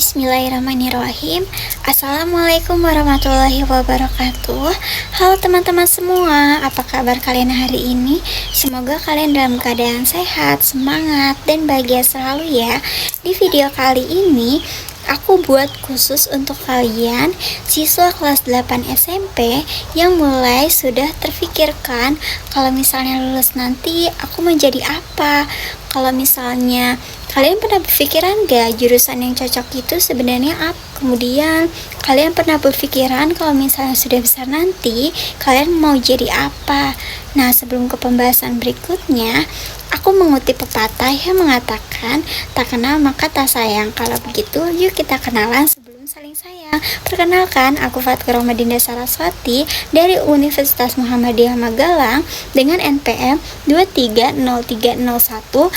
Bismillahirrahmanirrahim. Assalamualaikum warahmatullahi wabarakatuh. Halo teman-teman semua, apa kabar kalian hari ini? Semoga kalian dalam keadaan sehat, semangat, dan bahagia selalu ya. Di video kali ini aku buat khusus untuk kalian siswa kelas 8 SMP yang mulai sudah terfikirkan kalau misalnya lulus nanti aku menjadi apa. Kalau misalnya kalian pernah berpikiran gak jurusan yang cocok itu sebenarnya apa? Kemudian kalian pernah berpikiran kalau misalnya sudah besar nanti kalian mau jadi apa? Nah, sebelum ke pembahasan berikutnya, aku mengutip pepatah yang mengatakan tak kenal maka tak sayang. Kalau begitu yuk kita kenalan sebelum saling sayang. Perkenalkan, aku Fatkar Romadinda Saraswati dari Universitas Muhammadiyah Magelang dengan NPM 23030100012.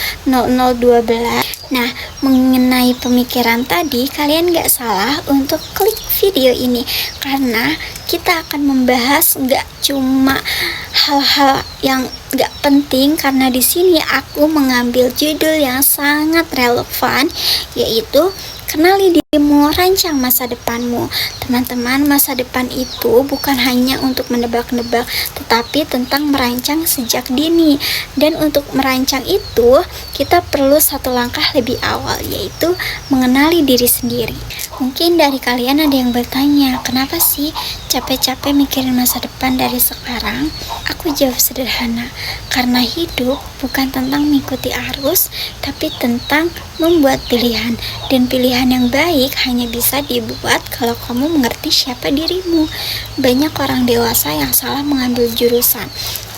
Nah, mengenai pemikiran tadi, kalian gak salah untuk klik video ini karena kita akan membahas gak cuma hal-hal yang gak penting, karena di sini aku mengambil judul yang sangat relevan, yaitu kenali dirimu, rancang masa depanmu. Teman-teman, masa depan itu bukan hanya untuk menebak-nebak, tetapi tentang merancang sejak dini. Dan untuk merancang itu, kita perlu satu langkah lebih awal, yaitu mengenali diri sendiri. Mungkin dari kalian ada yang bertanya, kenapa sih capek-capek mikirin masa depan dari sekarang? Aku jawab sederhana, karena hidup bukan tentang mengikuti arus, tapi tentang membuat pilihan. Dan pilihan yang baik hanya bisa dibuat kalau kamu mengerti siapa dirimu. Banyak orang dewasa yang salah mengambil jurusan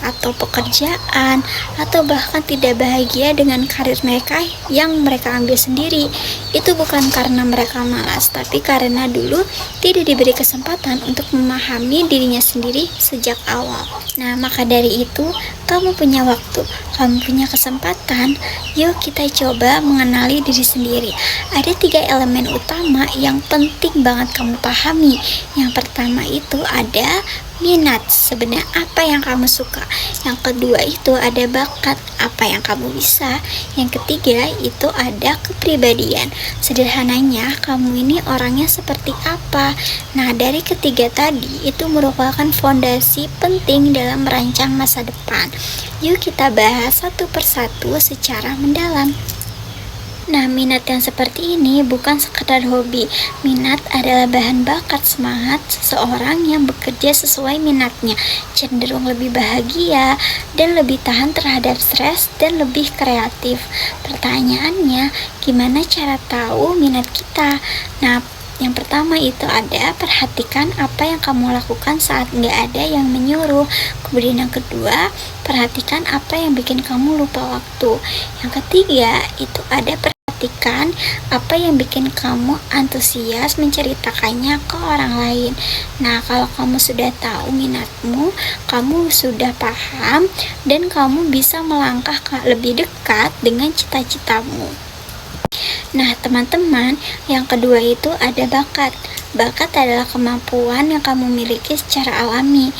atau pekerjaan, atau bahkan tidak bahagia dengan karir mereka yang mereka ambil sendiri. Itu bukan karena mereka malas, tapi karena dulu tidak diberi kesempatan untuk memahami dirinya sendiri sejak awal. Nah, maka dari itu, kamu punya waktu, kamu punya kesempatan, yuk kita coba mengenali diri sendiri. Ada 3 elemen utama yang penting banget kamu pahami. Yang pertama itu ada minat, sebenarnya apa yang kamu suka. Yang kedua itu ada bakat, apa yang kamu bisa. Yang ketiga itu ada kepribadian, sederhananya kamu ini orangnya seperti apa. Nah, dari ketiga tadi itu merupakan fondasi penting dalam merancang masa depan. Yuk kita bahas satu persatu secara mendalam. Nah, minat yang seperti ini bukan sekedar hobi. Minat adalah bahan bakat semangat seseorang yang bekerja sesuai minatnya, cenderung lebih bahagia dan lebih tahan terhadap stres dan lebih kreatif. Pertanyaannya, gimana cara tahu minat kita? Nah, yang pertama itu ada perhatikan apa yang kamu lakukan saat nggak ada yang menyuruh. Kemudian yang kedua, perhatikan apa yang bikin kamu lupa waktu. Yang ketiga itu ada perhatikan apa yang bikin kamu antusias menceritakannya ke orang lain. Nah, kalau kamu sudah tahu minatmu, kamu sudah paham, dan kamu bisa melangkah lebih dekat dengan cita-citamu. Nah, teman-teman, yang kedua itu ada bakat. Bakat adalah kemampuan yang kamu miliki secara alami.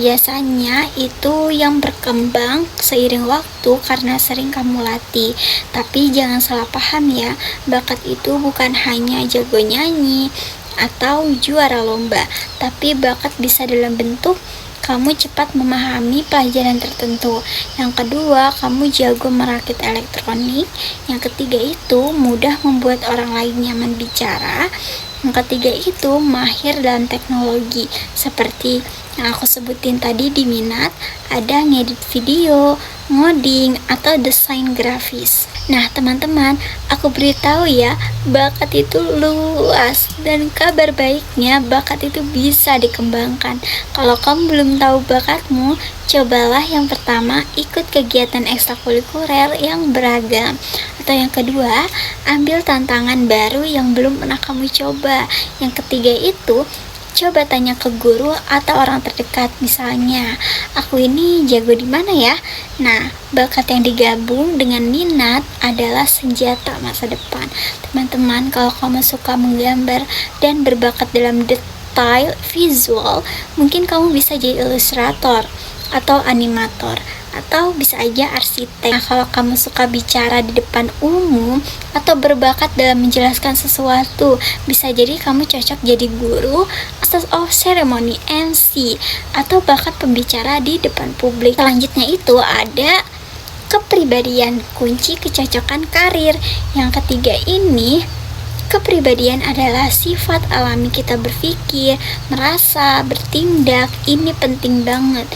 Biasanya itu yang berkembang seiring waktu karena sering kamu latih. Tapi jangan salah paham ya, bakat itu bukan hanya jago nyanyi atau juara lomba, tapi bakat bisa dalam bentuk kamu cepat memahami pelajaran tertentu. Yang kedua, kamu jago merakit elektronik. Yang ketiga itu mudah membuat orang lain nyaman bicara. Yang ketiga itu mahir dalam teknologi, seperti yang aku sebutin tadi di minat, ada ngedit video, ngoding, atau desain grafis. Nah, teman-teman, aku beritahu ya, bakat itu luas, dan kabar baiknya bakat itu bisa dikembangkan. Kalau kamu belum tahu bakatmu, cobalah yang pertama ikut kegiatan ekstrakurikuler yang beragam. Atau yang kedua, ambil tantangan baru yang belum pernah kamu coba. Yang ketiga itu coba tanya ke guru atau orang terdekat, misalnya, aku ini jago di mana ya? Nah, bakat yang digabung dengan minat adalah senjata masa depan. Teman-teman, kalau kamu suka menggambar dan berbakat dalam detail visual, mungkin kamu bisa jadi ilustrator atau animator, atau bisa aja arsitek. Nah, kalau kamu suka bicara di depan umum atau berbakat dalam menjelaskan sesuatu, bisa jadi kamu cocok jadi guru, master of ceremony, MC, atau bahkan pembicara di depan publik. Selanjutnya itu ada kepribadian, kunci kecocokan karir. Yang ketiga ini, kepribadian adalah sifat alami kita berpikir, merasa, bertindak. Ini penting banget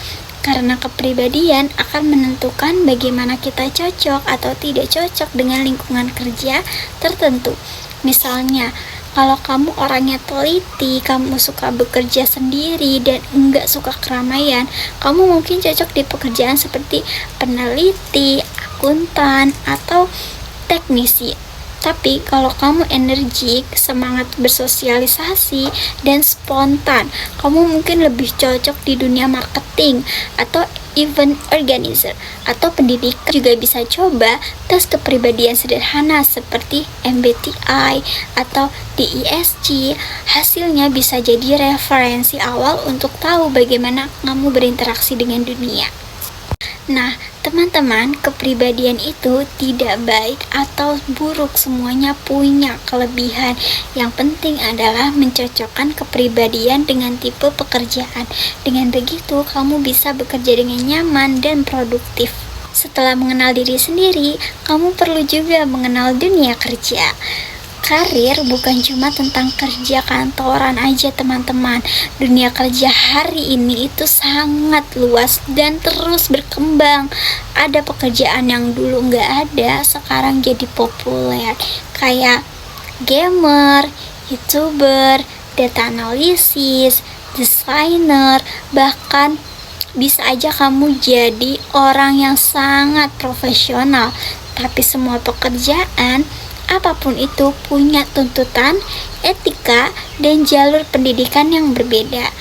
karena kepribadian akan menentukan bagaimana kita cocok atau tidak cocok dengan lingkungan kerja tertentu. Misalnya, kalau kamu orangnya teliti, kamu suka bekerja sendiri dan enggak suka keramaian, kamu mungkin cocok di pekerjaan seperti peneliti, akuntan, atau teknisi. Tapi kalau kamu energik, semangat bersosialisasi, dan spontan, kamu mungkin lebih cocok di dunia marketing atau event organizer atau pendidikan. Juga bisa coba tes kepribadian sederhana seperti MBTI atau DISC. Hasilnya bisa jadi referensi awal untuk tahu bagaimana kamu berinteraksi dengan dunia. Nah, teman-teman, kepribadian itu tidak baik atau buruk, semuanya punya kelebihan. Yang penting adalah mencocokkan kepribadian dengan tipe pekerjaan. Dengan begitu, kamu bisa bekerja dengan nyaman dan produktif. Setelah mengenal diri sendiri, kamu perlu juga mengenal dunia kerja. Karir bukan cuma tentang kerja kantoran aja, teman-teman. Dunia kerja hari ini itu sangat luas dan terus berkembang. Ada pekerjaan yang dulu nggak ada, sekarang jadi populer. Kayak gamer, YouTuber, data analisis, desainer, bahkan bisa aja kamu jadi orang yang sangat profesional. Tapi semua pekerjaan apapun itu punya tuntutan, etika, dan jalur pendidikan yang berbeda.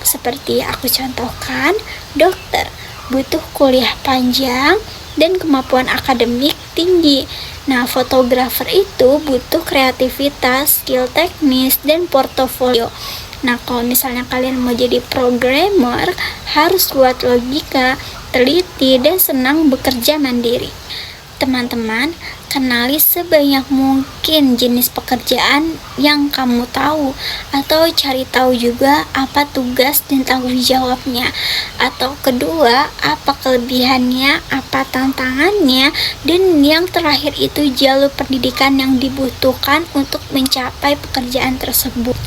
Seperti aku contohkan, dokter butuh kuliah panjang dan kemampuan akademik tinggi. Nah, fotografer itu butuh kreativitas, skill teknis, dan portofolio. Nah, kalau misalnya kalian mau jadi programmer, harus kuat logika, teliti, dan senang bekerja mandiri. Teman-teman, kenali sebanyak mungkin jenis pekerjaan yang kamu tahu, atau cari tahu juga apa tugas dan tanggung jawabnya, atau kedua, apa kelebihannya, apa tantangannya, dan yang terakhir itu jalur pendidikan yang dibutuhkan untuk mencapai pekerjaan tersebut.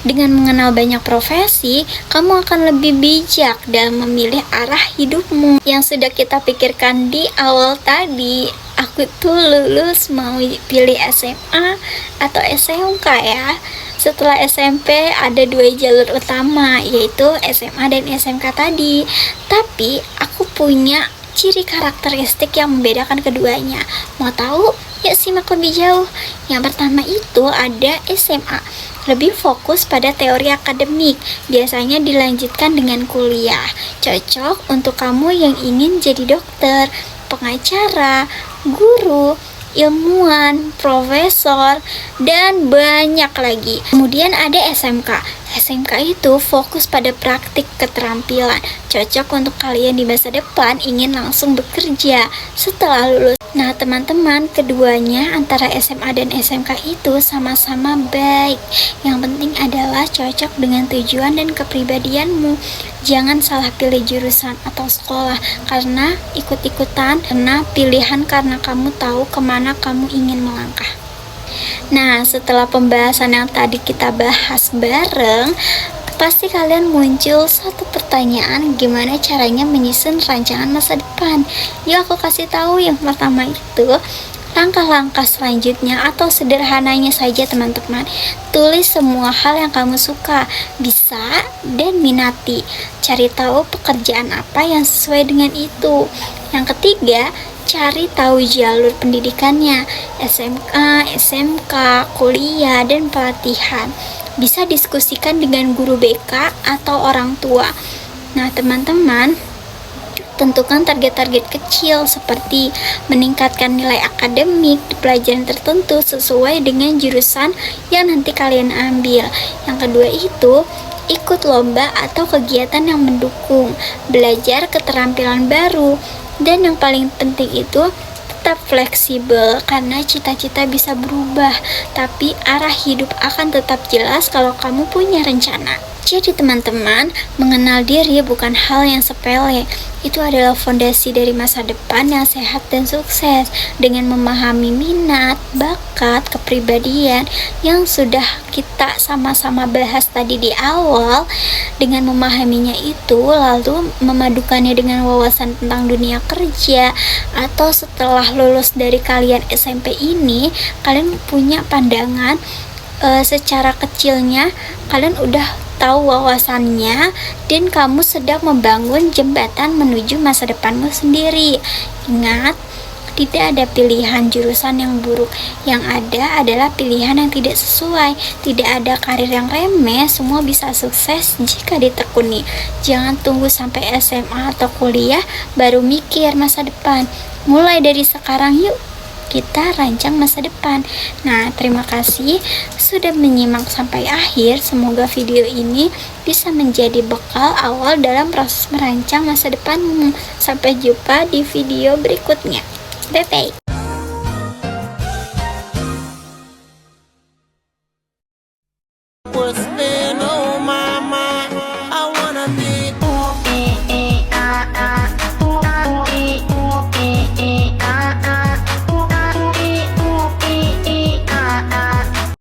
Dengan mengenal banyak profesi, kamu akan lebih bijak dalam memilih arah hidupmu. Yang sudah kita pikirkan di awal tadi, aku tuh lulus mau pilih SMA atau SMK ya. Setelah SMP ada dua jalur utama, yaitu SMA dan SMK tadi. Tapi aku punya ciri karakteristik yang membedakan keduanya. Mau tahu? Yuk simak lebih jauh. Yang pertama itu ada SMA, lebih fokus pada teori akademik, biasanya dilanjutkan dengan kuliah. Cocok untuk kamu yang ingin jadi dokter, pengacara, guru, ilmuwan, profesor, dan banyak lagi. Kemudian ada SMK. SMK itu fokus pada praktik keterampilan, cocok untuk kalian di masa depan ingin langsung bekerja setelah lulus. Nah, teman-teman, keduanya antara SMA dan SMK itu sama-sama baik. Yang penting adalah cocok dengan tujuan dan kepribadianmu. Jangan salah pilih jurusan atau sekolah karena ikut-ikutan, karena pilihan karena kamu tahu kemana kamu ingin melangkah. Nah, setelah pembahasan yang tadi kita bahas bareng, pasti kalian muncul satu pertanyaan, gimana caranya menyusun rancangan masa depan. Ya, aku kasih tahu. Yang pertama itu langkah-langkah selanjutnya atau sederhananya saja, teman-teman. Tulis semua hal yang kamu suka, bisa, dan minati. Cari tahu pekerjaan apa yang sesuai dengan itu. Yang ketiga, cari tahu jalur pendidikannya, SMA, SMK, kuliah, dan pelatihan. Bisa diskusikan dengan guru BK atau orang tua. Nah, teman-teman, tentukan target-target kecil seperti meningkatkan nilai akademik di pelajaran tertentu sesuai dengan jurusan yang nanti kalian ambil. Yang kedua itu, ikut lomba atau kegiatan yang mendukung, belajar keterampilan baru, Dan yang paling penting itu tetap fleksibel, karena cita-cita bisa berubah, tapi arah hidup akan tetap jelas kalau kamu punya rencana. Jadi teman-teman, mengenal diri bukan hal yang sepele. Itu adalah fondasi dari masa depan yang sehat dan sukses. Dengan memahami minat, bakat, kepribadian yang sudah kita sama-sama bahas tadi di awal, dengan memahaminya itu lalu memadukannya dengan wawasan tentang dunia kerja, atau setelah lulus dari kalian SMP ini, kalian punya pandangan secara kecilnya, kalian udah tahu wawasannya, dan kamu sedang membangun jembatan menuju masa depanmu sendiri. Ingat, tidak ada pilihan jurusan yang buruk, yang ada adalah pilihan yang tidak sesuai. Tidak ada karir yang remeh, semua bisa sukses jika ditekuni. Jangan tunggu sampai SMA atau kuliah baru mikir masa depan. Mulai dari sekarang yuk, kita rancang masa depan. Nah, terima kasih sudah menyimak sampai akhir. Semoga video ini bisa menjadi bekal awal dalam proses merancang masa depanmu. Sampai jumpa di video berikutnya. Bye-bye.